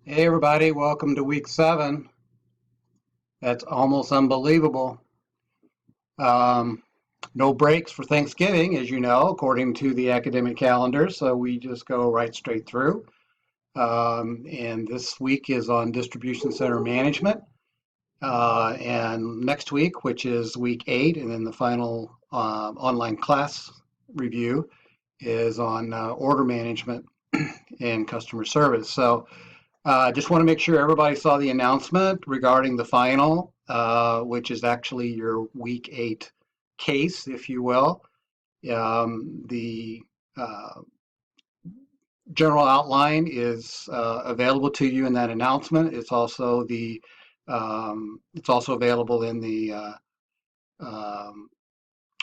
Hey everybody, welcome to week 7. That's almost unbelievable. Um, no breaks for Thanksgiving, as you know, according to the academic calendar, so we just go right straight through. And this week is on distribution center management. And next week, which is week 8, and then the final online class review is on order management and customer service. So just want to make sure everybody saw the announcement regarding the final, which is actually your week 8 case, if you will. The uh, general outline is available to you in that announcement. It's also available in the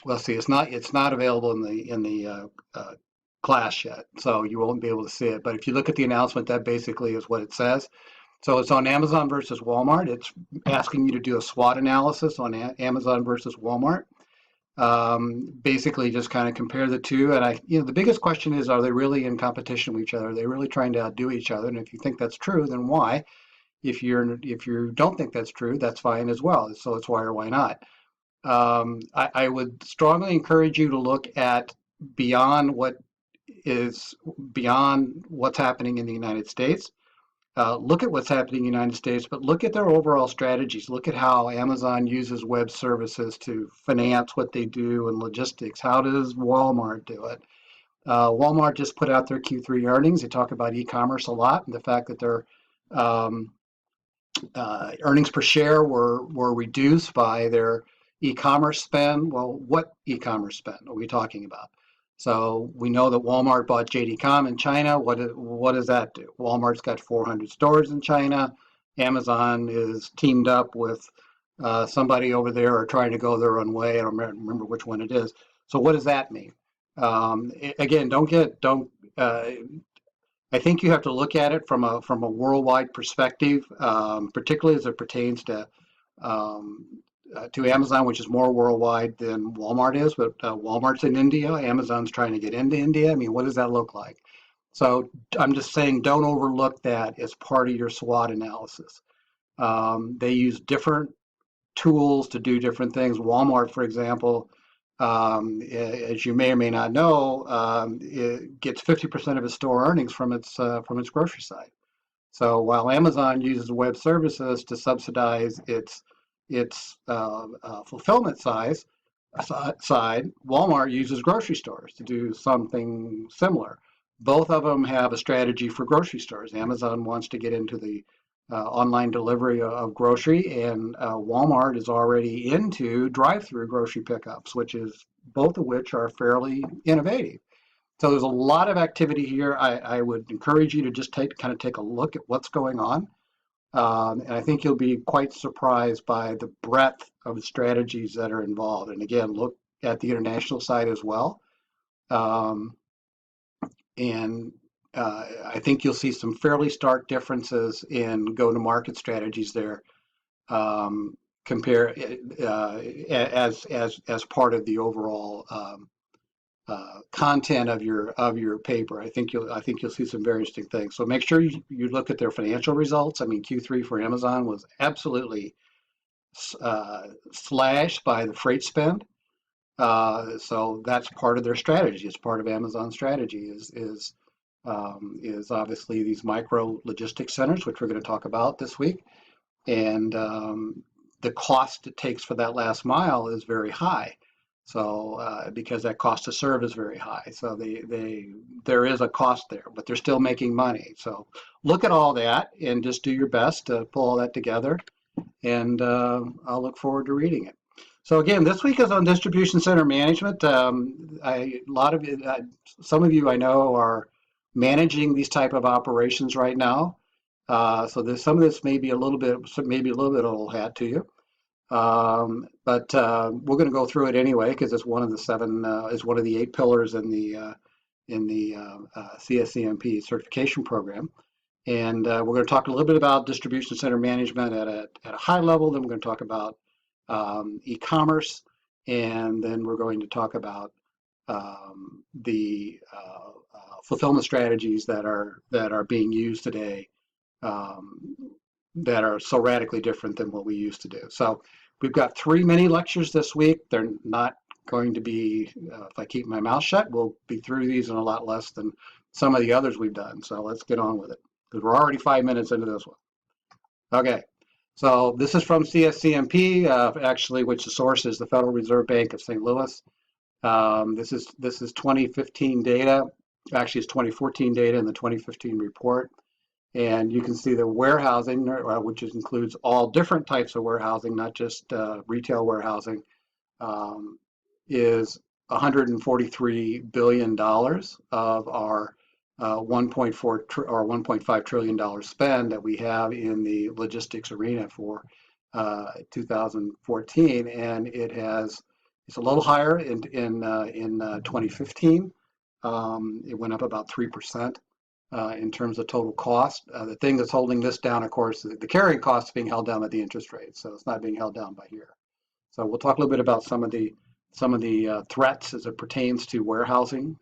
let's see, it's not available in the class yet, so you won't be able to see it. But if you look at the announcement, that basically is what it says. So it's on Amazon versus Walmart. It's asking you to do a SWOT analysis on Amazon versus Walmart. Basically, just kind of compare the two. And the biggest question is, are they really in competition with each other? Are they really trying to outdo each other? And if you think that's true, then why? If you don't think that's true, that's fine as well. So it's why or why not. I would strongly encourage you to look at beyond what is beyond what's happening in the United States. Look at what's happening in the United States, but look at their overall strategies. Look at how Amazon uses web services to finance what they do in logistics. How does Walmart do it? Walmart just put out their Q3 earnings. They talk about e-commerce a lot and the fact that their um, earnings per share were reduced by their e-commerce spend. Well, what e-commerce spend are we talking about? So we know that Walmart bought JD.com in China. What does that do? Walmart's got 400 stores in China. Amazon is teamed up with somebody over there or trying to go their own way. I don't remember which one it is. So what does that mean? Again, don't I think you have to look at it from a worldwide perspective, particularly as it pertains to Amazon, which is more worldwide than Walmart is. But Walmart's in India, Amazon's trying to get into India. I mean, what does that look like? So I'm just saying, don't overlook that as part of your SWOT analysis. They use different tools to do different things. Walmart, for example, as you may or may not know, it gets 50% of its store earnings from its grocery side. So while Amazon uses web services to subsidize its fulfillment side, Walmart uses grocery stores to do something similar. Both of them have a strategy for grocery stores. Amazon wants to get into the online delivery of grocery, and Walmart is already into drive-through grocery pickups, both of which are fairly innovative. So there's a lot of activity here. I would encourage you to just kind of take a look at what's going on. And I think you'll be quite surprised by the breadth of strategies that are involved. And again, look at the international side as well. Um, and I think you'll see some fairly stark differences in go-to-market strategies there, compare as part of the overall content of your paper. I think you'll see some very interesting things. So make sure you look at their financial results. I mean, Q3 for Amazon was absolutely slashed by the freight spend. So that's part of their strategy. It's part of Amazon's strategy is obviously these micro logistics centers, which we're going to talk about this week, and the cost it takes for that last mile is very high. So because that cost to serve is very high, so there is a cost there, but they're still making money. So look at all that and just do your best to pull all that together. And I'll look forward to reading it. So again, this week is on distribution center management. A lot of some of you I know are managing these type of operations right now. So there's some of this maybe a little bit old hat to you. But we're going to go through it anyway because it's one of the is one of the 8 pillars in the CSCMP certification program. And we're going to talk a little bit about distribution center management at a high level. Then we're going to talk about e-commerce, and then we're going to talk about the fulfillment strategies that are being used today um, that are so radically different than what we used to do. So we've got 3 mini lectures this week. They're not going to be, if I keep my mouth shut, we'll be through these in a lot less than some of the others we've done. So let's get on with it, because we're already 5 minutes into this one. Okay, so this is from CSCMP, actually, which the source is the Federal Reserve Bank of St. Louis. This is 2015 data. Actually, it's 2014 data in the 2015 report. And you can see the warehousing, which includes all different types of warehousing, not just retail warehousing, is $143 billion of our 1.4 or $1.5 trillion spend that we have in the logistics arena for 2014, and it's a little higher in 2015. It went up about 3%. In terms of total cost. The thing that's holding this down, of course, the carrying cost is being held down by the interest rate, so it's not being held down by here. So we'll talk a little bit about some of the threats as it pertains to warehousing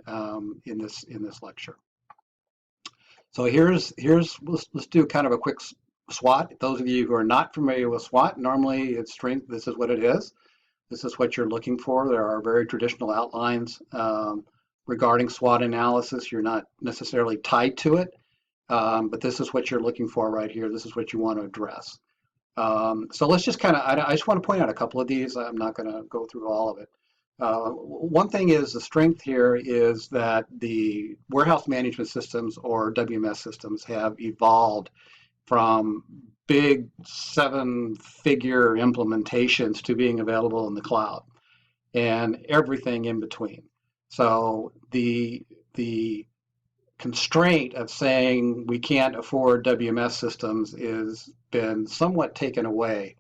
in this lecture. So let's do kind of a quick SWOT. Those of you who are not familiar with SWOT, normally it's strength. This is what it is. This is what you're looking for. There are very traditional outlines regarding SWOT analysis. You're not necessarily tied to it, but this is what you're looking for right here. This is what you want to address. So let's just I just want to point out a couple of these. I'm not going to go through all of it. One thing is the strength here is that the warehouse management systems, or WMS systems, have evolved from big 7-figure implementations to being available in the cloud and everything in between. So the constraint of saying we can't afford WMS systems is been somewhat taken away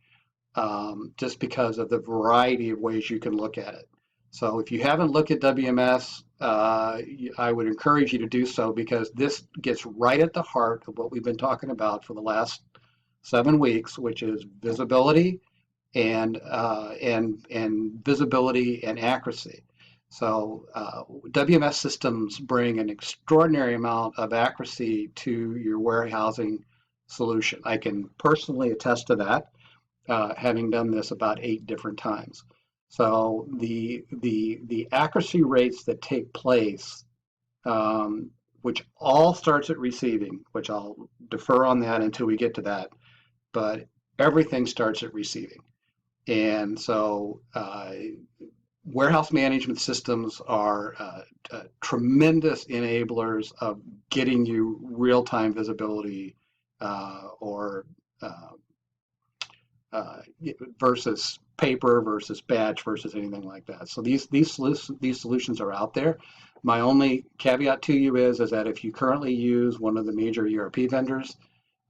just because of the variety of ways you can look at it. So if you haven't looked at WMS, I would encourage you to do so, because this gets right at the heart of what we've been talking about for the last 7 weeks, which is visibility and visibility and accuracy. So WMS systems bring an extraordinary amount of accuracy to your warehousing solution. I can personally attest to that, having done this about 8 different times. So the accuracy rates that take place, which all starts at receiving, which I'll defer on that until we get to that, but everything starts at receiving. And so warehouse management systems are tremendous enablers of getting you real-time visibility versus paper versus batch versus anything like that. So these solutions are out there. My only caveat to you is that if you currently use one of the major ERP vendors,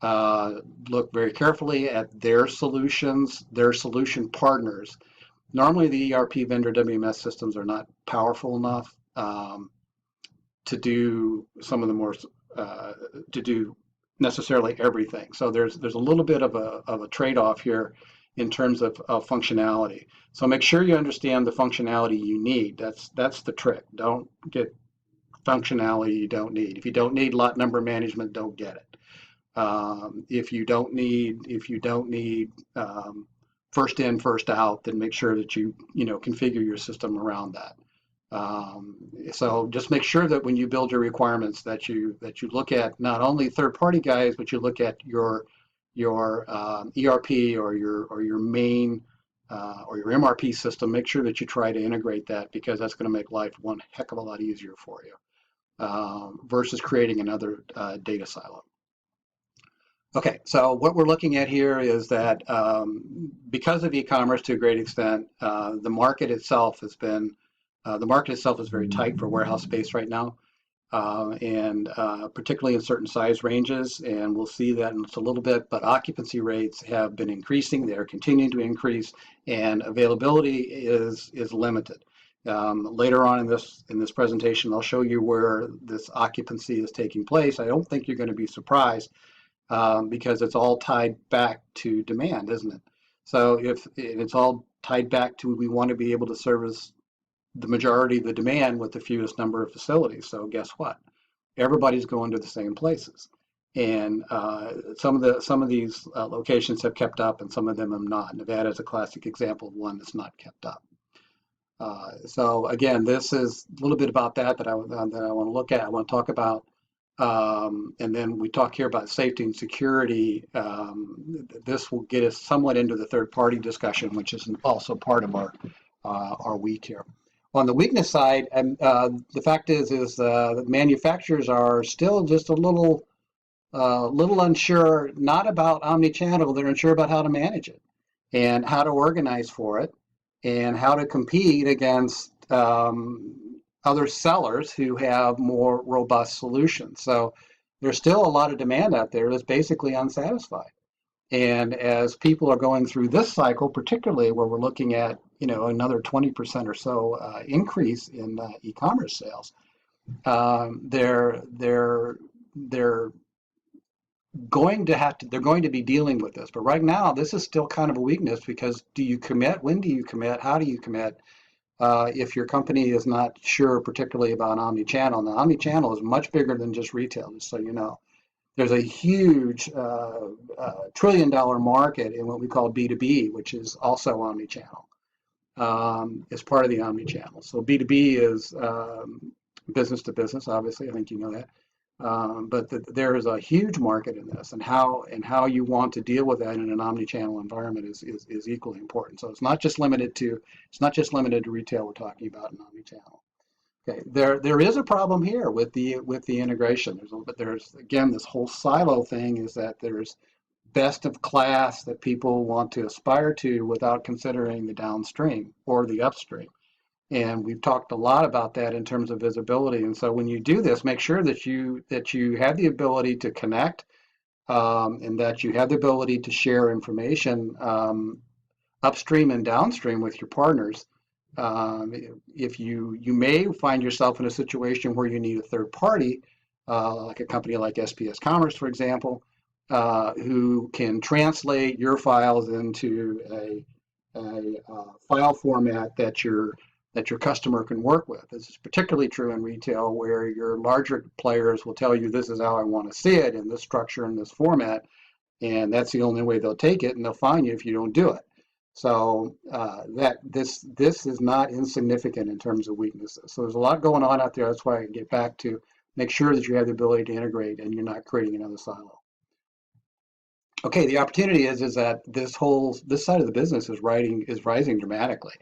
look very carefully at their solutions, their solution partners. Normally the ERP vendor WMS systems are not powerful enough to do some of the more to do necessarily everything. So there's a little bit of a trade-off here in terms of functionality. So make sure you understand the functionality you need. That's the trick. Don't get functionality you don't need. If you don't need lot number management, don't get it. If you don't need first in, first out, then make sure that you configure your system around that. So just make sure that when you build your requirements that you look at not only third-party guys, but you look at your ERP or your main or your MRP system. Make sure that you try to integrate that, because that's going to make life one heck of a lot easier for you versus creating another data silo. Okay, so what we're looking at here is that because of e-commerce to a great extent, the market itself is very tight for warehouse space right now, and particularly in certain size ranges, and we'll see that in just a little bit, but occupancy rates have been increasing. They're continuing to increase, and availability is limited. Later on in this presentation, I'll show you where this occupancy is taking place. I don't think you're going to be surprised, because it's all tied back to demand, isn't it? So if it's all tied back to, we want to be able to service the majority of the demand with the fewest number of facilities. So guess what? Everybody's going to the same places. And some of these locations have kept up, and some of them have not. Nevada is a classic example of one that's not kept up. So again, this is a little bit about that I want to look at. I want to talk about, and then we talk here about safety and security. This will get us somewhat into the third party discussion, which is also part of our week here. On the weakness side, and the fact is that manufacturers are still just a little unsure, not about omni-channel. They're unsure about how to manage it and how to organize for it and how to compete against other sellers who have more robust solutions. So there's still a lot of demand out there that's basically unsatisfied. And as people are going through this cycle, particularly where we're looking at, another 20% or so increase in e-commerce sales, they're they're going to be dealing with this. But right now, this is still kind of a weakness because do you commit? When do you commit? How do you commit? If your company is not sure, particularly about omni-channel. Now, omni-channel is much bigger than just retail, just so you know. There's a huge trillion-dollar market in what we call B2B, which is also omni-channel, as part of the omni-channel. So B2B is business to business, obviously. I think you know that. But there is a huge market in this, and how you want to deal with that in an omni-channel environment is equally important. So it's not just limited to retail. We're talking about an omni-channel. Okay, there is a problem here with the integration. There's again this whole silo thing is that there's best of class that people want to aspire to without considering the downstream or the upstream. And we've talked a lot about that in terms of visibility. And so when you do this, make sure that you have the ability to connect, and that you have the ability to share information upstream and downstream with your partners. If you may find yourself in a situation where you need a third party, like a company like SPS Commerce, for example, who can translate your files into a file format that your customer can work with. This is particularly true in retail, where your larger players will tell you, this is how I want to see it in this structure, in this format, and that's the only way they'll take it, and they'll fine you if you don't do it. So this is not insignificant in terms of weaknesses. So there's a lot going on out there. That's why I get back to make sure that you have the ability to integrate and you're not creating another silo. Okay, the opportunity is that this side of the business is rising dramatically.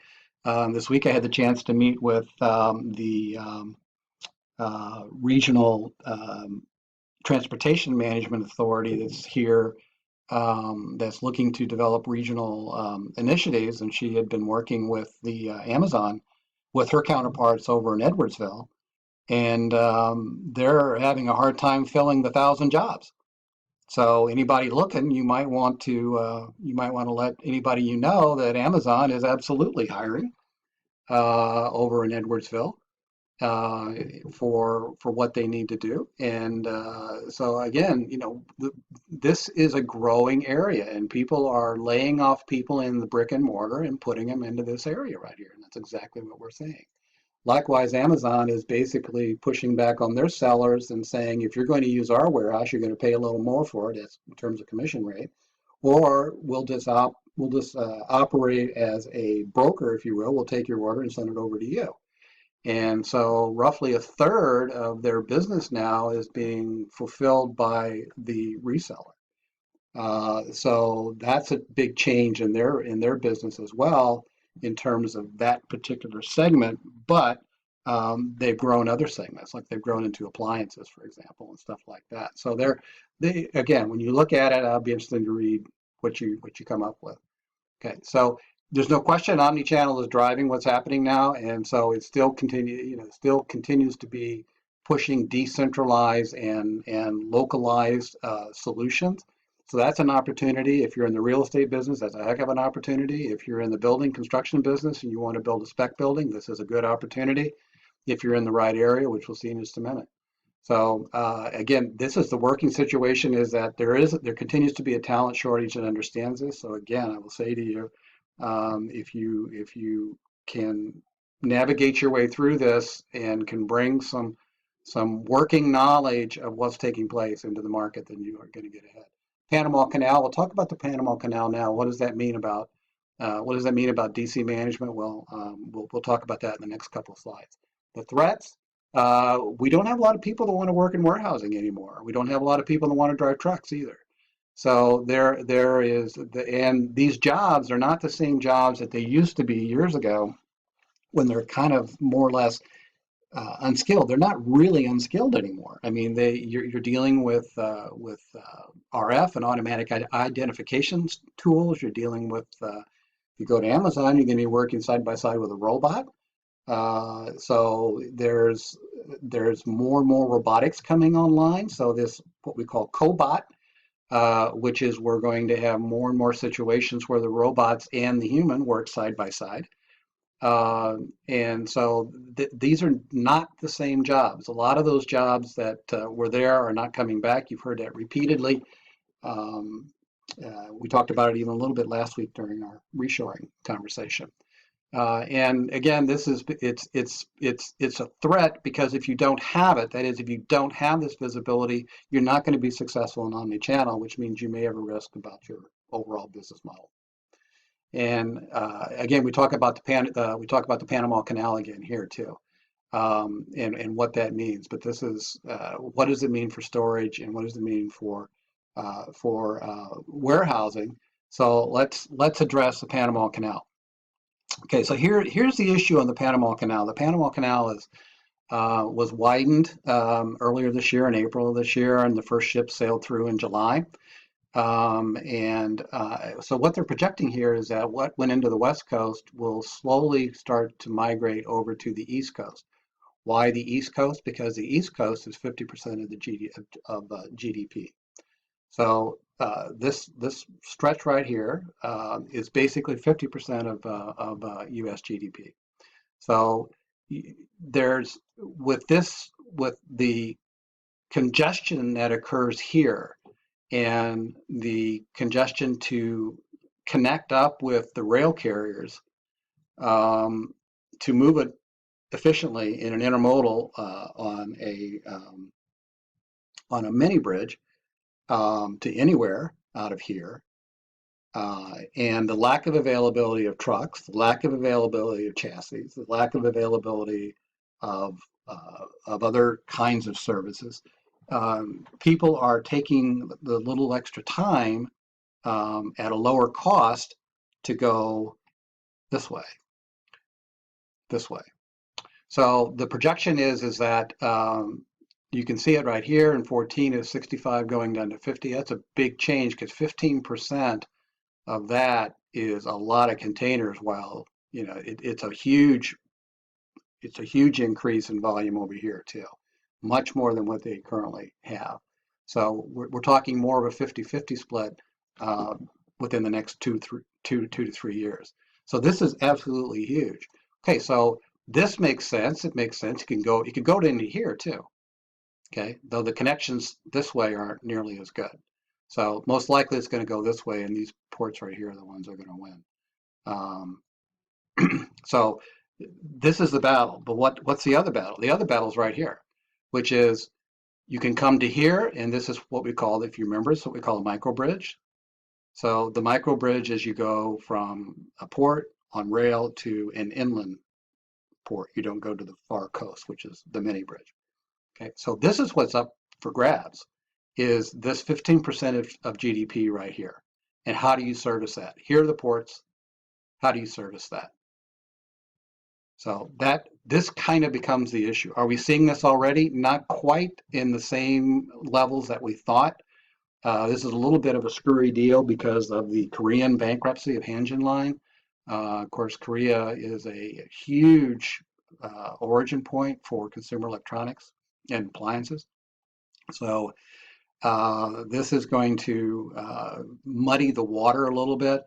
This week I had the chance to meet with the regional transportation management authority that's here, that's looking to develop regional initiatives, and she had been working with the Amazon, with her counterparts over in Edwardsville, and they're having a hard time filling the 1,000 jobs. So anybody looking, you might want to let anybody you know that Amazon is absolutely hiring over in Edwardsville for what they need to do. And so again, this is a growing area, and people are laying off people in the brick and mortar and putting them into this area right here. And that's exactly what we're seeing. Likewise, Amazon is basically pushing back on their sellers and saying, if you're going to use our warehouse, you're going to pay a little more for it in terms of commission rate, or we'll just operate as a broker, if you will. We'll take your order and send it over to you. And so roughly a third of their business now is being fulfilled by the reseller. So that's a big change in their business as well, in terms of that particular segment, but they've grown other segments, like they've grown into appliances, for example, and stuff like that. So they again, when you look at it, I'll be interested to read what you come up with. Okay, so there's no question omni-channel is driving what's happening now, and so it still continues to be pushing decentralized and localized solutions. So that's an opportunity. If you're in the real estate business, that's a heck of an opportunity. If you're in the building construction business and you want to build a spec building, this is a good opportunity. If you're in the right area, which we'll see in just a minute. So again, this is the working situation, is that there continues to be a talent shortage that understands this. So again, I will say to you, if you can navigate your way through this and can bring some some working knowledge of what's taking place into the market, then you are going to get ahead. Panama Canal. We'll talk about the Panama Canal now. What does that mean about DC management? Well, we'll talk about that in the next couple of slides. The threats. We don't have a lot of people that want to work in warehousing anymore. We don't have a lot of people that want to drive trucks either. So there is, and these jobs are not the same jobs that they used to be years ago, when they're kind of more or less unskilled. They're not really unskilled anymore. I mean, you're dealing with RF and automatic identification tools. You're dealing with, if you go to Amazon, you're going to be working side by side with a robot. So there's more and more robotics coming online. So this, what we call cobot, which is we're going to have more and more situations where the robots and the human work side by side. And so these are not the same jobs. A lot of those jobs that were there are not coming back. You've heard that repeatedly. We talked about it even a little bit last week during our reshoring conversation. And again, it's a threat, because if you don't have it, that is, if you don't have this visibility, you're not going to be successful in omni-channel, which means you may have a risk about your overall business model. And again, we talk about the Panama Canal again here too, and what that means. But this is what does it mean for storage, and what does it mean for warehousing? So let's address the Panama Canal. Okay, so here's the issue on the Panama Canal. The Panama Canal was widened earlier this year, in April of this year, and the first ship sailed through in July. So what they're projecting here is that what went into the West Coast will slowly start to migrate over to the East Coast. Why the East Coast? Because the East Coast is 50% of the GDP. So this stretch right here is basically 50% of U.S. GDP. So there's with the congestion that occurs here, and the congestion to connect up with the rail carriers to move it efficiently in an intermodal on a mini bridge to anywhere out of here, and the lack of availability of trucks, the lack of availability of chassis, the lack of availability of other kinds of services. People are taking the little extra time at a lower cost to go this way. So the projection is that you can see it right here in 14 is 65 going down to 50. That's a big change, because 15% of that is a lot of containers. While it's a huge increase in volume over here too. Much more than what they currently have. So we're talking more of a 50-50 split within the next two to 3 years. So this is absolutely huge. Okay, so this makes sense. It makes sense. You can go into here too. Okay, though the connections this way aren't nearly as good. So most likely it's going to go this way, and these ports right here are the ones that are going to win. So this is the battle. But what's the other battle? The other battle is right here, which is you can come to here, and this is what we call, if you remember, it's what we call a micro bridge. So the micro bridge is you go from a port on rail to an inland port. You don't go to the far coast, which is the mini bridge. Okay, so this is what's up for grabs, is this 15% of GDP right here. And how do you service that? Here are the ports. How do you service that? So this kind of becomes the issue. Are we seeing this already? Not quite in the same levels that we thought. This is a little bit of a screwy deal because of the Korean bankruptcy of Hanjin Line. Of course, Korea is a huge origin point for consumer electronics and appliances. So this is going to muddy the water a little bit,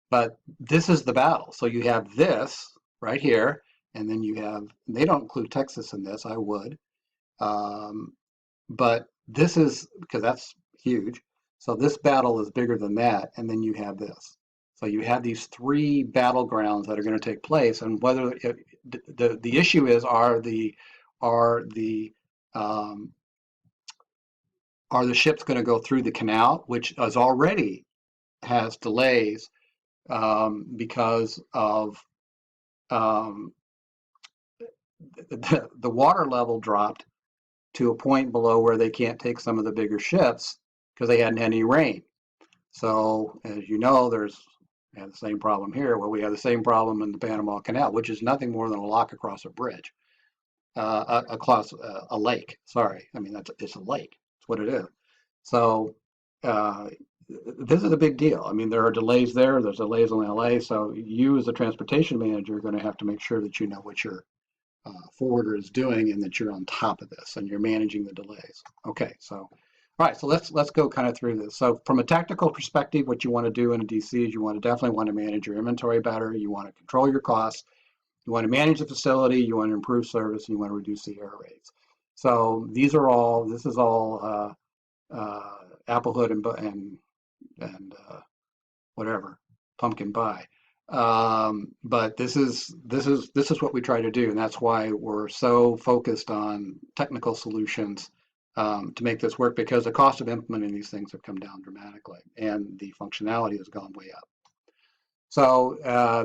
but this is the battle. So you have this right here, and then you have, they don't include Texas in this, I would, but this is, because that's huge. So this battle is bigger than that, and then you have this. So you have these three battlegrounds that are going to take place, and whether the issue is, are the Um, are the ships going to go through the canal, which is already has delays because of um, the water level dropped to a point below where they can't take some of the bigger ships because they hadn't had any rain. So, as you know, we have the same problem here. Well, we have the same problem in the Panama Canal, which is nothing more than a lock across a bridge, across a lake. Sorry, I mean it's a lake. That's what it is. So, uh, this is a big deal. I mean, there are delays there. There's delays in LA. So, you as a transportation manager are going to have to make sure that you know what your forwarder is doing and that you're on top of this and you're managing the delays. Okay, so all right, so let's go kind of through this. So from a tactical perspective, what you want to do in a DC is you want to definitely want to manage your inventory better. You want to control your costs. You want to manage the facility. You want to improve service, and you want to reduce the error rates. So these are all. This is all applehood and whatever pumpkin pie. But this is what we try to do, and that's why we're so focused on technical solutions to make this work, because the cost of implementing these things have come down dramatically, and the functionality has gone way up. So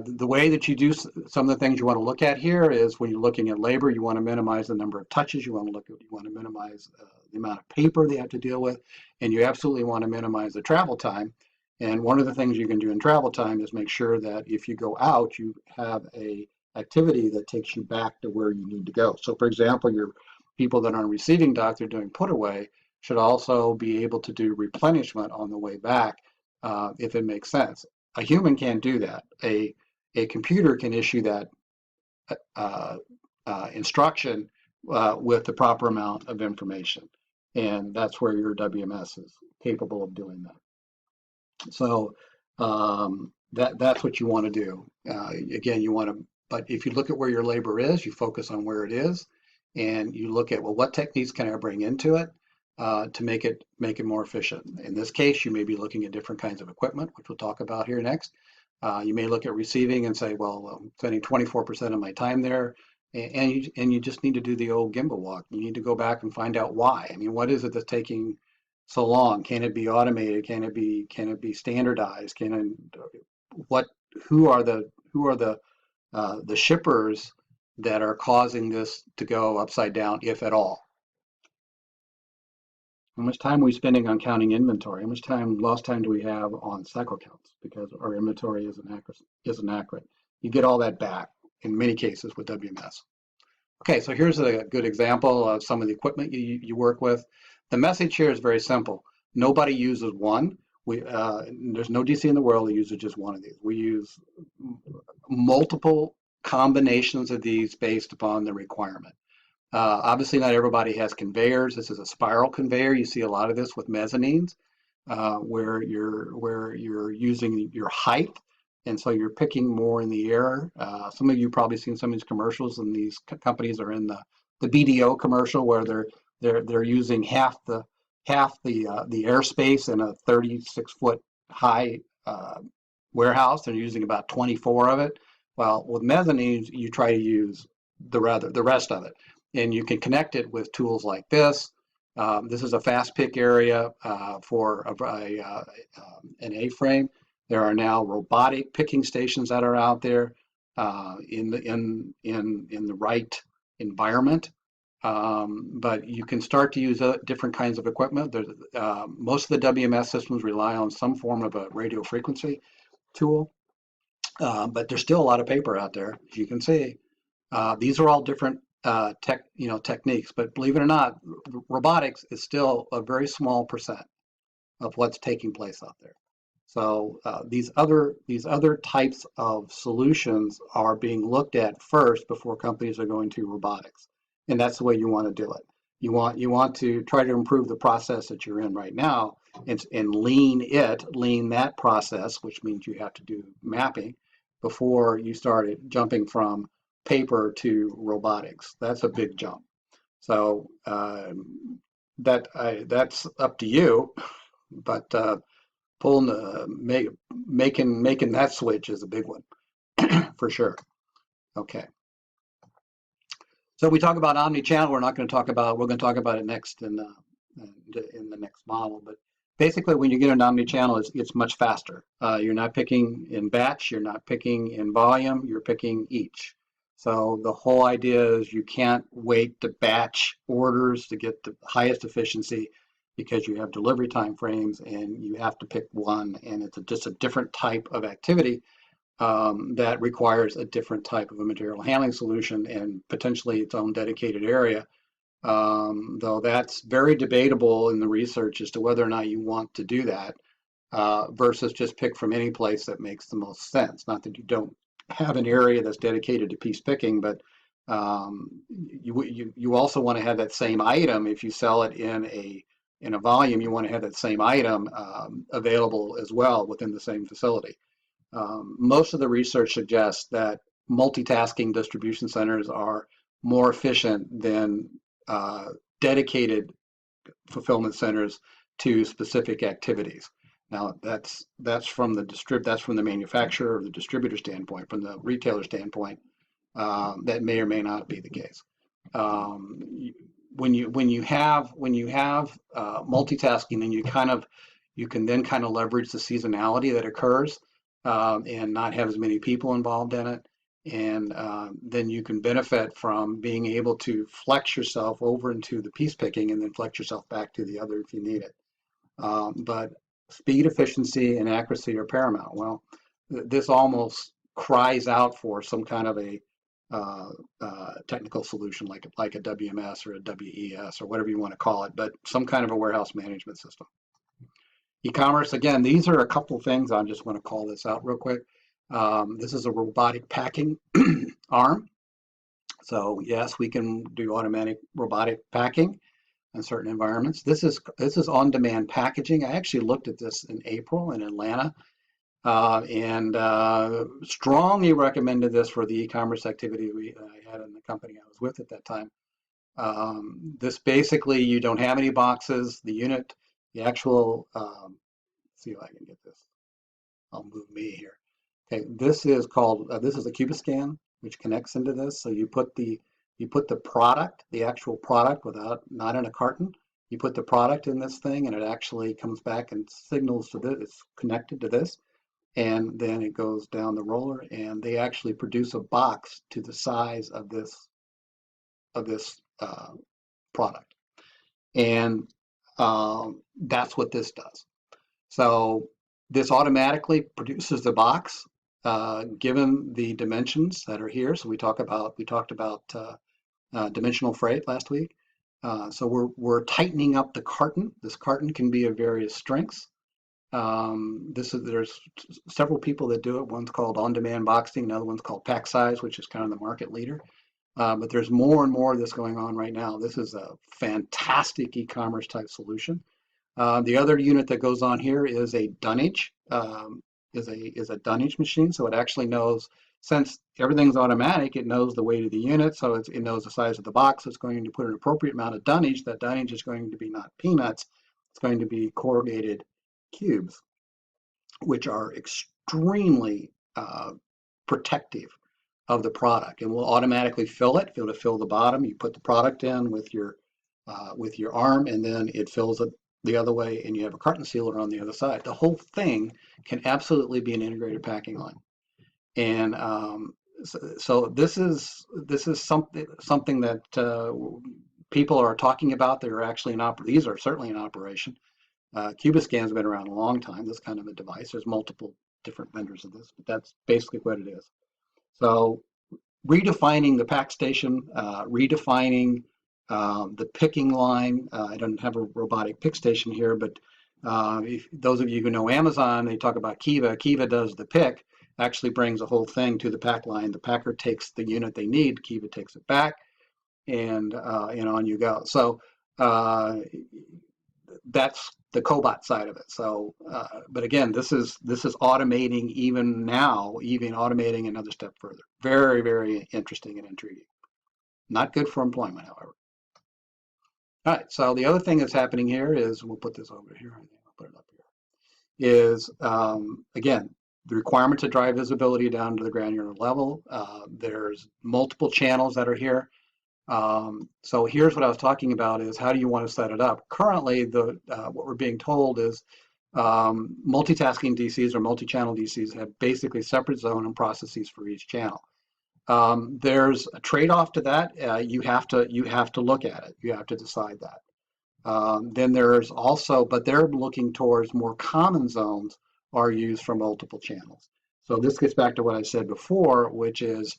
the way that you do some of the things you want to look at here is when you're looking at labor, you want to minimize the number of touches. You want to minimize the amount of paper they have to deal with, and you absolutely want to minimize the travel time. And one of the things you can do in travel time is make sure that if you go out, you have a activity that takes you back to where you need to go. So for example, your people that are on receiving dock, they're doing put away, should also be able to do replenishment on the way back if it makes sense. A human can't do that. A computer can issue that instruction with the proper amount of information, and that's where your WMS is capable of doing that. So that's what you want to do. Again, you want to, but if you look at where your labor is, you focus on where it is, and you look at, well, what techniques can I bring into it to make it more efficient. In this case, you may be looking at different kinds of equipment, which we'll talk about here next. You may look at receiving and say, well, I'm spending 24% of my time there, and you just need to do the old gimbal walk. You need to go back and find out why. I mean, what is it that's taking so long? Can it be automated? Can it be standardized? Who are the shippers that are causing this to go upside down, if at all? How much time are we spending on counting inventory? How much lost time do we have on cycle counts because our inventory isn't accurate? You get all that back in many cases with WMS. Okay, so here's a good example of some of the equipment you work with. The message here is very simple. Nobody uses one. There's no DC in the world that uses just one of these. We use multiple combinations of these based upon the requirement. Obviously, not everybody has conveyors. This is a spiral conveyor. You see a lot of this with mezzanines, where you're using your height, and so you're picking more in the air. Some of you probably seen some of these commercials, and these companies are in the BDO commercial where they're using half the airspace in a 36-foot high warehouse. They're using about 24 of it. Well, with mezzanines, you try to use the rest of it. And you can connect it with tools like this. This is a fast pick area for an A-frame. There are now robotic picking stations that are out there in the right environment. But you can start to use different kinds of equipment. Most of the WMS systems rely on some form of a radio frequency tool, but there's still a lot of paper out there, as you can see. These are all different techniques, but believe it or not, robotics is still a very small percent of what's taking place out there. So these other types of solutions are being looked at first before companies are going to robotics, and that's the way you want to do it. You want to try to improve the process that you're in right now and lean that process, which means you have to do mapping before you start jumping from paper to robotics. That's a big jump. So that's up to you, but making that switch is a big one for sure. Okay. So we talk about omni-channel. We're going to talk about it next in the next model. But basically, when you get an omni-channel, it's much faster. You're not picking in batch. You're not picking in volume. You're picking each. So the whole idea is you can't wait to batch orders to get the highest efficiency because you have delivery time frames and you have to pick one, and it's just a different type of activity that requires a different type of a material handling solution and potentially its own dedicated area. Though that's very debatable in the research as to whether or not you want to do that versus just pick from any place that makes the most sense. Not that you don't have an area that's dedicated to piece picking, but you also want to have that same item if you sell it in a volume. You want to have that same item available as well within the same facility. Most of the research suggests that multitasking distribution centers are more efficient than dedicated fulfillment centers to specific activities. Now that's from the manufacturer or the distributor standpoint. From the retailer standpoint, that may or may not be the case. When you have multitasking, then you can then kind of leverage the seasonality that occurs and not have as many people involved in it. And then you can benefit from being able to flex yourself over into the piece picking and then flex yourself back to the other if you need it. But speed, efficiency, and accuracy are paramount. Well, this almost cries out for some kind of a technical solution like a WMS or a WES or whatever you want to call it, but some kind of a warehouse management system. E-commerce, again, these are a couple of things. I just want to call this out real quick. This is a robotic packing arm. So yes, we can do automatic robotic packing in certain environments. This is on-demand packaging. I actually looked at this in April in Atlanta and strongly recommended this for the e-commerce activity I had in the company I was with at that time. This basically, you don't have any boxes. The unit, the actual, see if I can get this. I'll move me here. Okay, this is called, this is a Cubiscan, which connects into this. So you put the product, the actual product not in a carton. You put the product in this thing and it actually comes back and signals to this, it's connected to this. And then it goes down the roller and they actually produce a box to the size of this product. And that's what this does. So this automatically produces the box given the dimensions that are here. So we talked about dimensional freight last week. So we're tightening up the carton. This carton can be of various strengths. There's several people that do it. One's called on-demand boxing, another one's called pack size, which is kind of the market leader. But there's more and more of this going on right now. This is a fantastic e-commerce type solution. The other unit that goes on here is a dunnage, is a dunnage machine. So it actually knows, since everything's automatic, it knows the weight of the unit. So it knows the size of the box. It's going to put an appropriate amount of dunnage. That dunnage is going to be not peanuts. It's going to be corrugated cubes, which are extremely protective of the product, and will automatically fill it. It'll fill the bottom. You put the product in with your arm, and then it fills it the other way, and you have a carton sealer on the other side. The whole thing can absolutely be an integrated packing line, and so this is something that people are talking about. They're actually these are certainly in operation. Cubiscan's been around a long time. This kind of a device. There's multiple different vendors of this, but that's basically what it is. So redefining the pack station, redefining the picking line. I don't have a robotic pick station here, but if those of you who know Amazon, they talk about Kiva. Kiva does the pick, actually brings the whole thing to the pack line. The packer takes the unit they need, Kiva takes it back, and on you go. So that's the cobot side of it. So, but again, this is automating even now, even automating another step further. Very, very interesting and intriguing. Not good for employment, however. All right. So the other thing that's happening here is, we'll put this over here. I think I'll put it up here. Is again, the requirement to drive visibility down to the granular level. There's multiple channels that are here. So here's what I was talking about is how do you want to set it up? Currently, what we're being told is multitasking DCs or multi-channel DCs have basically separate zone and processes for each channel. There's a trade-off to that. You have to look at it. You have to decide that. Then there's also, but they're looking towards more common zones are used for multiple channels. So this gets back to what I said before, which is,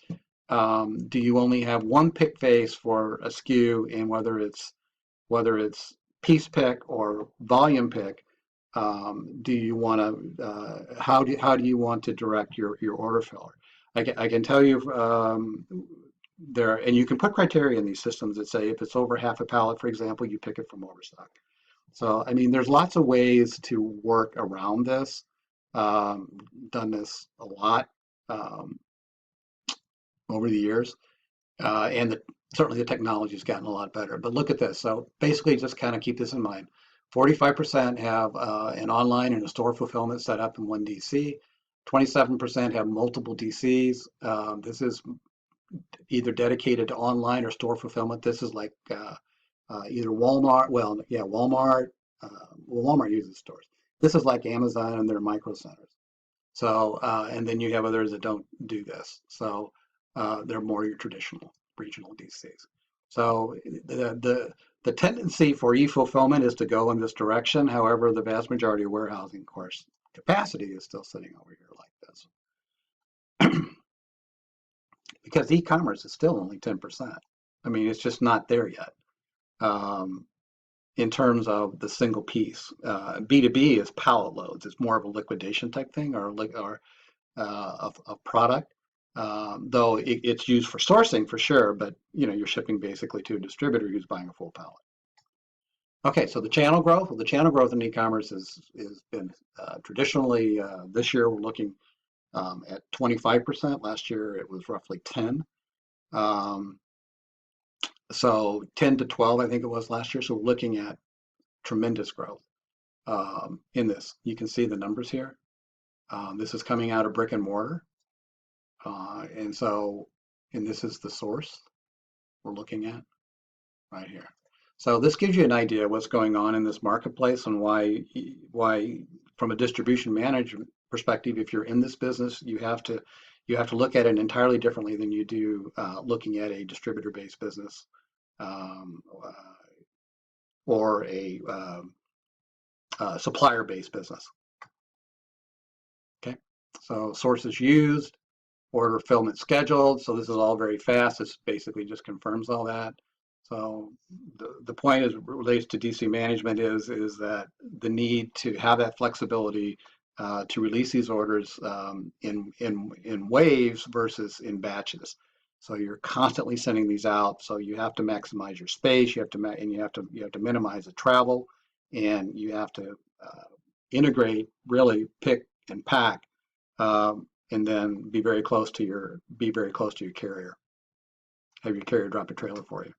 do you only have one pick face for a SKU, and whether it's piece pick or volume pick, do you want to how do you want to direct your order filler? I can tell you there, and you can put criteria in these systems that say if it's over half a pallet, for example, you pick it from overstock. So I mean, there's lots of ways to work around this. Um, Done this a lot over the years, and certainly the technology has gotten a lot better. But look at this. So basically, just kind of keep this in mind. 45% have an online and a store fulfillment set up in one DC. 27% have multiple DCs. This is either dedicated to online or store fulfillment. This is like either Walmart. Well, yeah, Walmart. Well, Walmart uses stores. This is like Amazon and their micro centers. So, and then you have others that don't do this. So they're more your traditional regional DCs. So the tendency for e-fulfillment is to go in this direction. However, the vast majority of warehousing, of course, capacity is still sitting over here like this. Because e-commerce is still only 10%. I mean, it's just not there yet um, in terms of the single piece. B2B is pallet loads. It's more of a liquidation type thing or a product. Though it's used for sourcing for sure, but you're shipping basically to a distributor who's buying a full pallet. Okay, so the channel growth. Well, the channel growth in e-commerce is been traditionally this year we're looking at 25%. Last year it was roughly 10. Um, so 10 to 12, I think it was last year. So we're looking at tremendous growth in this. You can see the numbers here. This is coming out of brick and mortar. And this is the source we're looking at right here. So this gives you an idea of what's going on in this marketplace and why from a distribution management perspective, if you're in this business, you have to look at it entirely differently than you do looking at a distributor-based business um, or a supplier-based business. Okay, so sources used, order fulfillment scheduled. So this is all very fast. This basically just confirms all that. So the point is relates to DC management is that the need to have that flexibility to release these orders in waves versus in batches. So you're constantly sending these out. So you have to maximize your space. You have to minimize the travel, and you have to integrate, really pick and pack, and then be very close to your carrier. Have your carrier drop a trailer for you.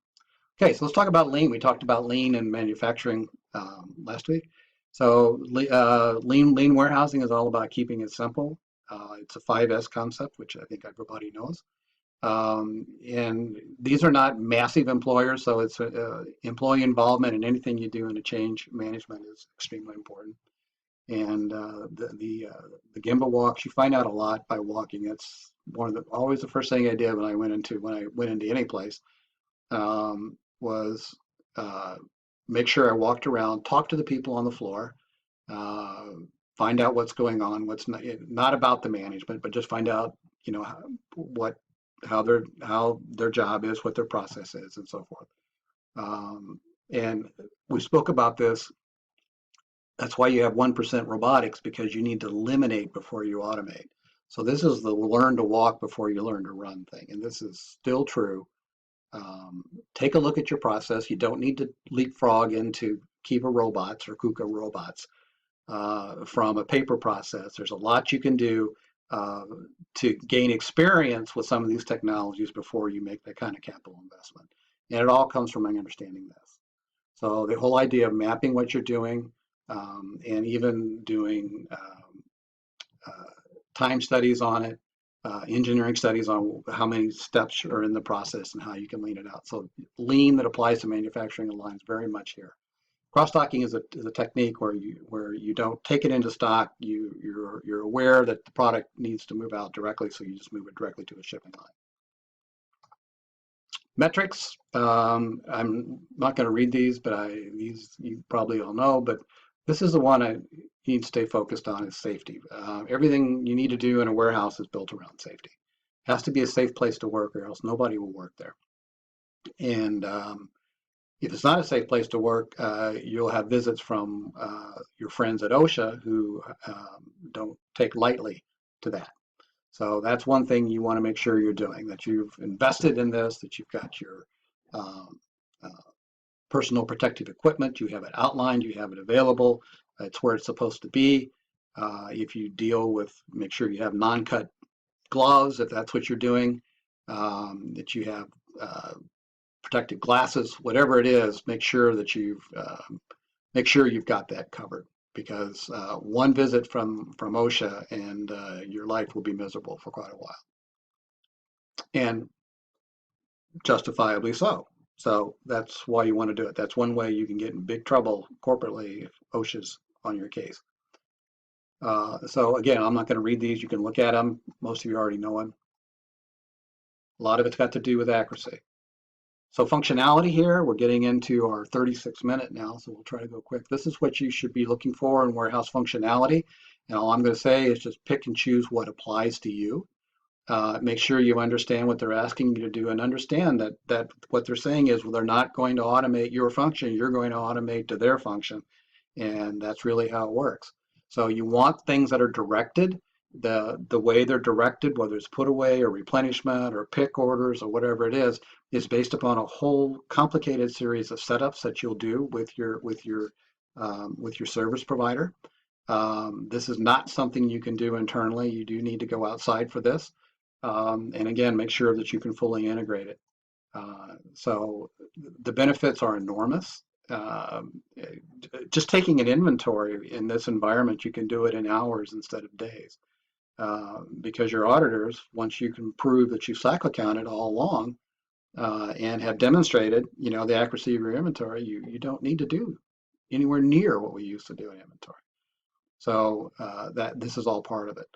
Okay, so let's talk about lean. We talked about lean in manufacturing last week. So lean warehousing is all about keeping it simple. It's a 5S concept, which I think everybody knows. And these are not massive employers, so it's employee involvement in anything you do in a change management is extremely important. And the Gemba walks, you find out a lot by walking. That's always the first thing I did when I went into any place. Was make sure I walked around, talk to the people on the floor, uh, find out what's going on, what's not about the management, but just find out, how their job is, what their process is, and so forth. And we spoke about this. That's why you have 1% robotics, because you need to eliminate before you automate. So this is the learn to walk before you learn to run thing, and this is still true. Take a look at your process. You don't need to leapfrog into Kiva robots or KUKA robots from a paper process. There's a lot you can do to gain experience with some of these technologies before you make that kind of capital investment. And it all comes from understanding this. So the whole idea of mapping what you're doing and even doing time studies on it, engineering studies on how many steps are in the process and how you can lean it out. So lean that applies to manufacturing aligns very much here. Cross-docking is a technique where you don't take it into stock. You're aware that the product needs to move out directly, so you just move it directly to a shipping line. Metrics. I'm not going to read these, but these you probably all know. But this is the one you need to stay focused on is safety. Everything you need to do in a warehouse is built around safety. It has to be a safe place to work, or else nobody will work there. And if it's not a safe place to work, you'll have visits from your friends at OSHA who don't take lightly to that. So that's one thing you want to make sure you're doing, that you've invested in this, that you've got your um, uh, personal protective equipment, you have it outlined, you have it available, it's where it's supposed to be. If you deal with, make sure you have non-cut gloves if that's what you're doing, that you have protective glasses, whatever it is, make sure you've got that covered, because one visit from OSHA and your life will be miserable for quite a while, and justifiably so. So that's why you want to do it. That's one way you can get in big trouble corporately if OSHA's on your case. So again, I'm not going to read these. You can look at them. Most of you already know them. A lot of it's got to do with accuracy. So functionality here, we're getting into our 36-minute now, so we'll try to go quick. This is what you should be looking for in warehouse functionality. And all I'm going to say is just pick and choose what applies to you. Make sure you understand what they're asking you to do, and understand that what they're saying is, well, they're not going to automate your function, you're going to automate to their function. And that's really how it works. So you want things that are directed. The way they're directed, whether it's put away or replenishment or pick orders or whatever it is based upon a whole complicated series of setups that you'll do with your service provider. This is not something you can do internally. You do need to go outside for this. And again, make sure that you can fully integrate it. So the benefits are enormous. Just taking an inventory in this environment, you can do it in hours instead of days. Because your auditors, once you can prove that you cycle counted all along and have demonstrated, the accuracy of your inventory, you don't need to do anywhere near what we used to do in inventory. So that this is all part of it.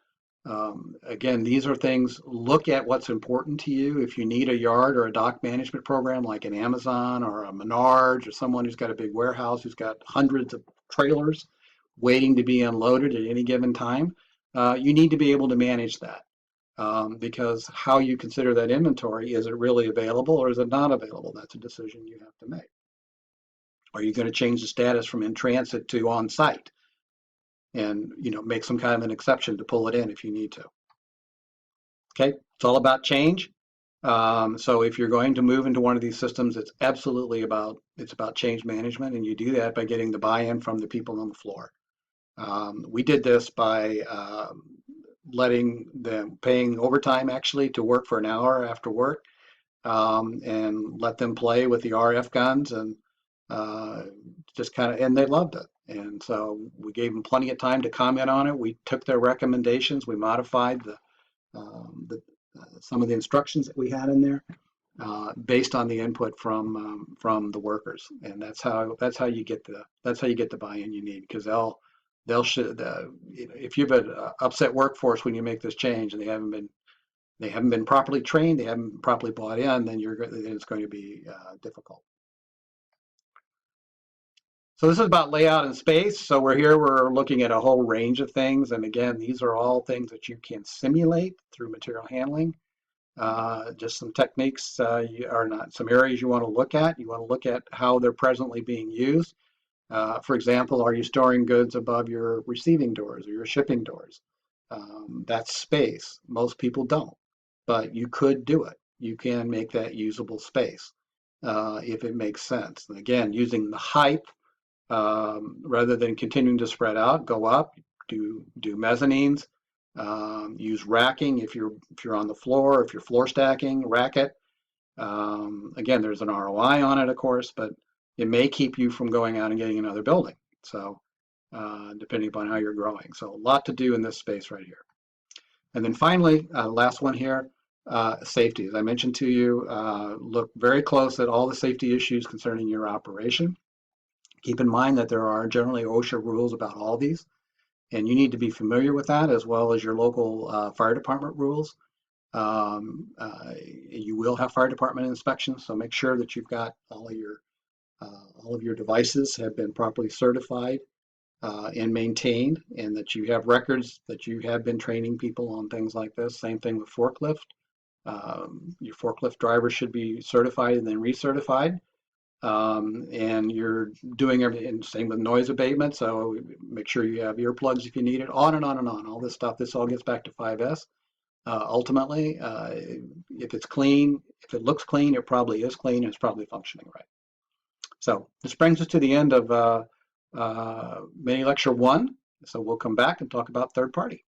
Again, these are things, look at what's important to you. If you need a yard or a dock management program like an Amazon or a Menards or someone who's got a big warehouse, who's got hundreds of trailers waiting to be unloaded at any given time, you need to be able to manage that. Because how you consider that inventory, is it really available or is it not available? That's a decision you have to make. Are you going to change the status from in transit to on site? And make some kind of an exception to pull it in if you need to. Okay, it's all about change. So if you're going to move into one of these systems, it's absolutely about change management, and you do that by getting the buy-in from the people on the floor. We did this by letting them paying overtime actually to work for an hour after work, and let them play with the RF guns, and just kind of, and they loved it. And so we gave them plenty of time to comment on it. We took their recommendations. We modified some of the instructions that we had in there based on the input from the workers. And that's how you get the buy-in you need, because if you've an upset workforce when you make this change and they haven't been properly trained, they haven't been properly bought in, then it's going to be difficult. So this is about layout and space. So we're looking at a whole range of things. And again, these are all things that you can simulate through material handling. Just some techniques some areas you want to look at. You want to look at how they're presently being used. For example, are you storing goods above your receiving doors or your shipping doors? That's space. Most people don't, but you could do it. You can make that usable space if it makes sense. And again, using the height, rather than continuing to spread out, go up, do mezzanines, use racking if you're on the floor, if you're floor stacking, rack it. Again, there's an ROI on it, of course, but it may keep you from going out and getting another building. So depending upon how you're growing. So a lot to do in this space right here. And then finally, last one here, safety. As I mentioned to you, look very close at all the safety issues concerning your operation. Keep in mind that there are generally OSHA rules about all these, and you need to be familiar with that as well as your local fire department rules. You will have fire department inspections, so make sure that you've got all of your devices have been properly certified and maintained, and that you have records that you have been training people on things like this. Same thing with forklift. Your forklift driver should be certified and then recertified. And you're doing everything, same with noise abatement. So make sure you have earplugs if you need it, on and on and on. All this stuff, this all gets back to 5S. Ultimately, if it's clean, if it looks clean, it probably is clean and it's probably functioning right. So this brings us to the end of mini lecture 1. So we'll come back and talk about third party.